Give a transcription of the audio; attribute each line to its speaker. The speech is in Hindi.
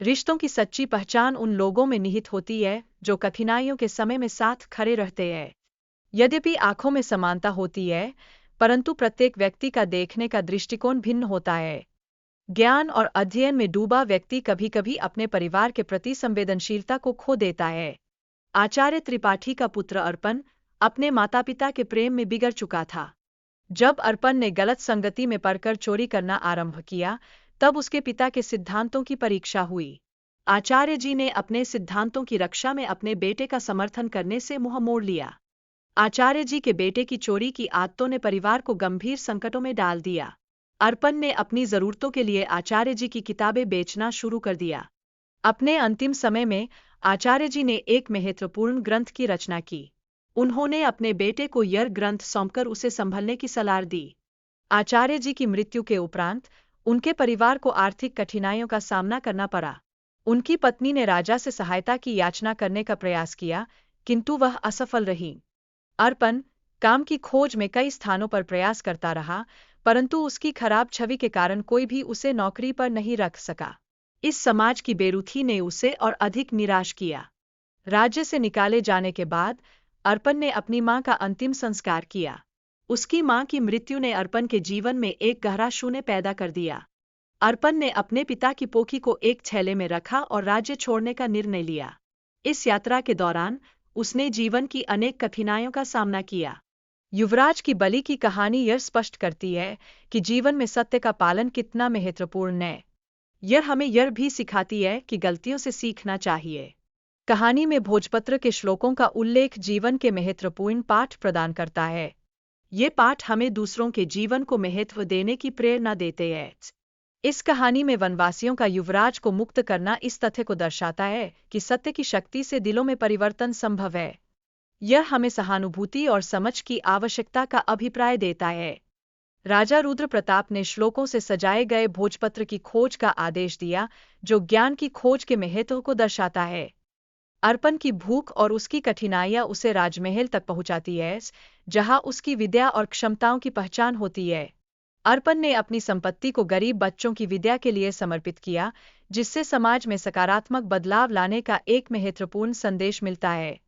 Speaker 1: रिश्तों की सच्ची पहचान उन लोगों में निहित होती है जो कठिनाइयों के समय में साथ खड़े रहते हैं। यद्यपि आंखों में समानता होती है, परंतु प्रत्येक व्यक्ति का देखने का दृष्टिकोण भिन्न होता है। ज्ञान और अध्ययन में डूबा व्यक्ति कभी-कभी अपने परिवार के प्रति संवेदनशीलता को खो देता है। आचार्य त्रिपाठी का पुत्र अर्पण अपने माता-पिता के प्रेम में बिगड़ चुका था। जब अर्पण ने गलत संगति में पड़कर चोरी करना आरंभ किया, तब उसके पिता के सिद्धांतों की परीक्षा हुई। आचार्य जी ने अपने सिद्धांतों की रक्षा में अपने बेटे का समर्थन करने से मुंह मोड़ लिया। आचार्य जी के बेटे की चोरी की आदतों ने परिवार को गंभीर संकटों में डाल दिया। अर्पण ने अपनी जरूरतों के लिए आचार्य जी की किताबें बेचना शुरू कर दिया। अपने अंतिम समय में आचार्य जी ने एक महत्वपूर्ण ग्रंथ की रचना की। उन्होंने अपने बेटे को यह ग्रंथ सौंपकर उसे संभलने की सलाह दी। आचार्य जी की मृत्यु के उपरांत उनके परिवार को आर्थिक कठिनाइयों का सामना करना पड़ा। उनकी पत्नी ने राजा से सहायता की याचना करने का प्रयास किया, किंतु वह असफल रही। अर्पण काम की खोज में कई स्थानों पर प्रयास करता रहा, परंतु उसकी खराब छवि के कारण कोई भी उसे नौकरी पर नहीं रख सका। इस समाज की बेरुखी ने उसे और अधिक निराश किया। राज्य से निकाले जाने के बाद अर्पण ने अपनी मां का अंतिम संस्कार किया। उसकी मां की मृत्यु ने अर्पण के जीवन में एक गहरा शून्य पैदा कर दिया। अर्पण ने अपने पिता की पोखी को एक थैले में रखा और राज्य छोड़ने का निर्णय लिया। इस यात्रा के दौरान उसने जीवन की अनेक कठिनाइयों का सामना किया। युवराज की बलि की कहानी यह स्पष्ट करती है कि जीवन में सत्य का पालन कितना महत्वपूर्ण है। यह हमें यह भी सिखाती है कि गलतियों से सीखना चाहिए। कहानी में भोजपत्र के श्लोकों का उल्लेख जीवन के महत्वपूर्ण पाठ प्रदान करता है। ये पाठ हमें दूसरों के जीवन को महत्व देने की प्रेरणा देते हैं। इस कहानी में वनवासियों का युवराज को मुक्त करना इस तथ्य को दर्शाता है कि सत्य की शक्ति से दिलों में परिवर्तन संभव है। यह हमें सहानुभूति और समझ की आवश्यकता का अभिप्राय देता है। राजा रुद्र प्रताप ने श्लोकों से सजाए गए भोजपत्र की खोज का आदेश दिया, जो ज्ञान की खोज के महत्व को दर्शाता है। अर्पण की भूख और उसकी कठिनाइयां उसे राजमहल तक पहुंचाती है, जहां उसकी विद्या और क्षमताओं की पहचान होती है। अर्पण ने अपनी संपत्ति को गरीब बच्चों की विद्या के लिए समर्पित किया, जिससे समाज में सकारात्मक बदलाव लाने का एक महत्वपूर्ण संदेश मिलता है।